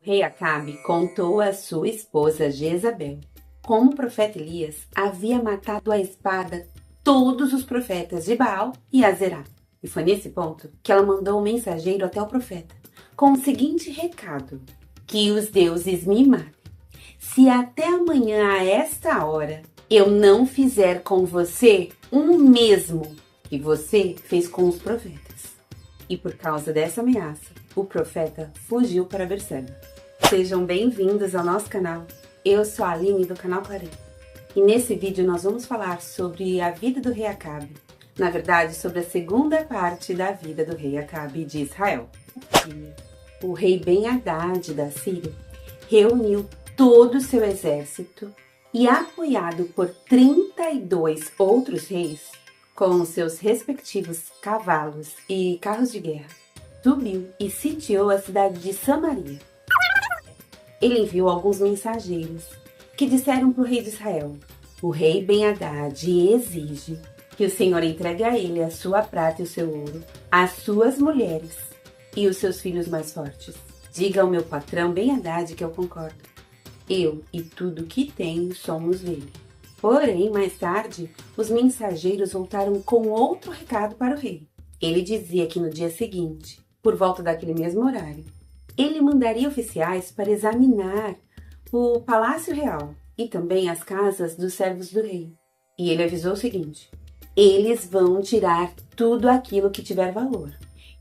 rei Acabe contou a sua esposa Jezabel como o profeta Elias havia matado à espada todos os profetas de Baal e Azerá. E foi nesse ponto que ela mandou um mensageiro até o profeta, com o seguinte recado: que os deuses me matem, se até amanhã a esta hora eu não fizer com você o mesmo que você fez com os profetas. E por causa dessa ameaça, o profeta fugiu para Berseba. Sejam bem-vindos ao nosso canal. Eu sou a Aline do canal Clarei. E nesse vídeo nós vamos falar sobre a vida do rei Acabe. Na verdade, sobre a segunda parte da vida do rei Acabe de Israel. O rei Ben-Hadad da Síria reuniu todo o seu exército e, apoiado por 32 outros reis, com seus respectivos cavalos e carros de guerra, subiu e sitiou a cidade de Samaria. Ele enviou alguns mensageiros que disseram para o rei de Israel: o rei Ben-Hadad exige que o Senhor entregue a ele a sua prata e o seu ouro, as suas mulheres e os seus filhos mais fortes. Diga ao meu patrão Ben-Hadad que eu concordo. Eu e tudo que tenho somos dele. Porém, mais tarde, os mensageiros voltaram com outro recado para o rei. Ele dizia que no dia seguinte, por volta daquele mesmo horário, ele mandaria oficiais para examinar o palácio real e também as casas dos servos do rei. E ele avisou o seguinte: eles vão tirar tudo aquilo que tiver valor.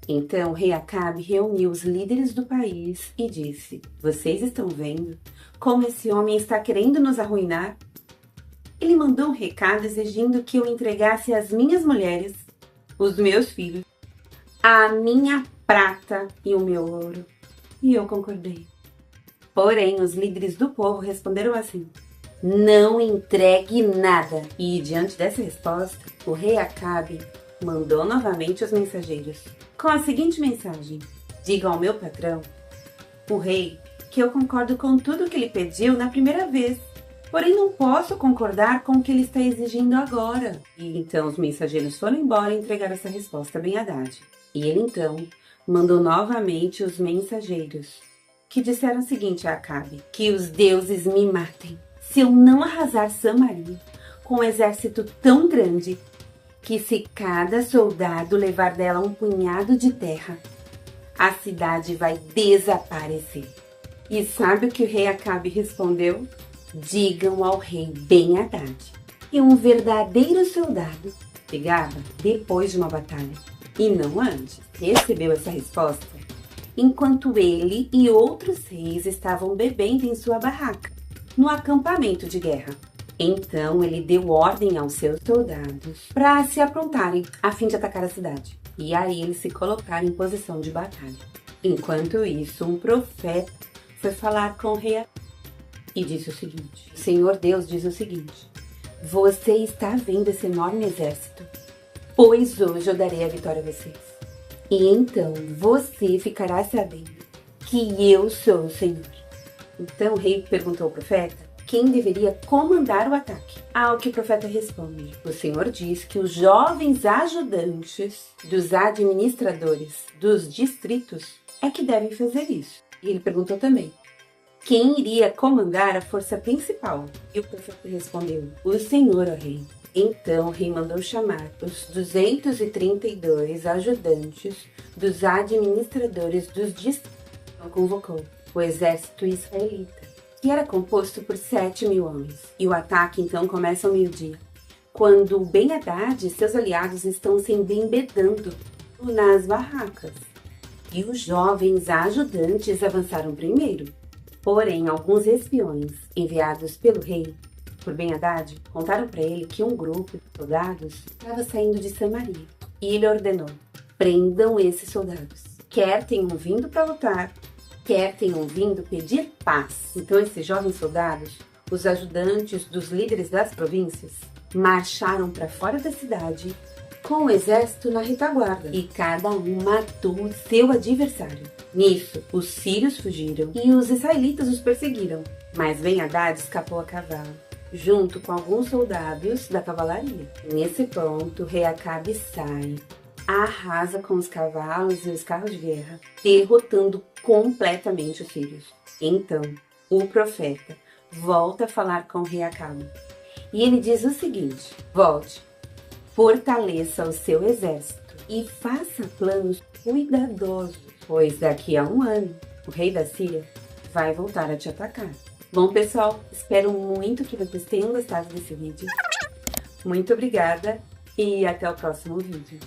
Então o rei Acabe reuniu os líderes do país e disse: vocês estão vendo como esse homem está querendo nos arruinar? Ele mandou um recado exigindo que eu entregasse as minhas mulheres, os meus filhos, a minha prata e o meu ouro. E eu concordei. Porém, os líderes do povo responderam assim: não entregue nada. E diante dessa resposta, o rei Acabe mandou novamente os mensageiros com a seguinte mensagem: diga ao meu patrão, o rei, que eu concordo com tudo o que ele pediu na primeira vez, porém não posso concordar com o que ele está exigindo agora. E então os mensageiros foram embora e entregaram essa resposta a Ben-Hadad. E ele então mandou novamente os mensageiros, que disseram o seguinte a Acabe: que os deuses me matem se eu não arrasar Samaria com um exército tão grande que, se cada soldado levar dela um punhado de terra, a cidade vai desaparecer. E sabe o que o rei Acabe respondeu? Digam ao rei Ben-Hadad que um verdadeiro soldado chegava depois de uma batalha e não antes. Recebeu essa resposta enquanto ele e outros reis estavam bebendo em sua barraca, no acampamento de guerra. Então ele deu ordem aos seus soldados para se aprontarem a fim de atacar a cidade. E aí eles se colocaram em posição de batalha. Enquanto isso, um profeta foi falar com o rei e disse o seguinte: o Senhor Deus diz o seguinte: você está vendo esse enorme exército? Pois hoje eu darei a vitória a vocês. E então você ficará sabendo que eu sou o Senhor. Então o rei perguntou ao profeta quem deveria comandar o ataque. Ao que o profeta responde: o Senhor diz que os jovens ajudantes dos administradores dos distritos é que devem fazer isso. E ele perguntou também quem iria comandar a força principal. E o profeta respondeu: o Senhor, ó rei. Então o rei mandou chamar os 232 ajudantes dos administradores dos distritos. Então convocou o exército israelita, que era composto por 7.000 homens. E o ataque então começa ao meio-dia, quando Ben-Hadad e seus aliados estão se embebedando nas barracas. E os jovens ajudantes avançaram primeiro. Porém, alguns espiões enviados pelo rei, por Ben-Hadad, contaram para ele que um grupo de soldados estava saindo de Samaria. E ele ordenou: prendam esses soldados, quer tenham vindo para lutar, quer tenham vindo pedir paz. Então esses jovens soldados, os ajudantes dos líderes das províncias, marcharam para fora da cidade com o exército na retaguarda, e cada um matou o seu adversário. Nisso, os sírios fugiram e os israelitas os perseguiram, mas Ben-Hadad escapou a cavalo, junto com alguns soldados da cavalaria. Nesse ponto, o rei Acabe sai arrasa com os cavalos e os carros de guerra, derrotando completamente os sírios. Então, o profeta volta a falar com o rei Acabe. E ele diz o seguinte: volte, fortaleça o seu exército e faça planos cuidadosos, pois daqui a um ano o rei da Síria vai voltar a te atacar. Bom, pessoal, espero muito que vocês tenham gostado desse vídeo. Muito obrigada e até o próximo vídeo.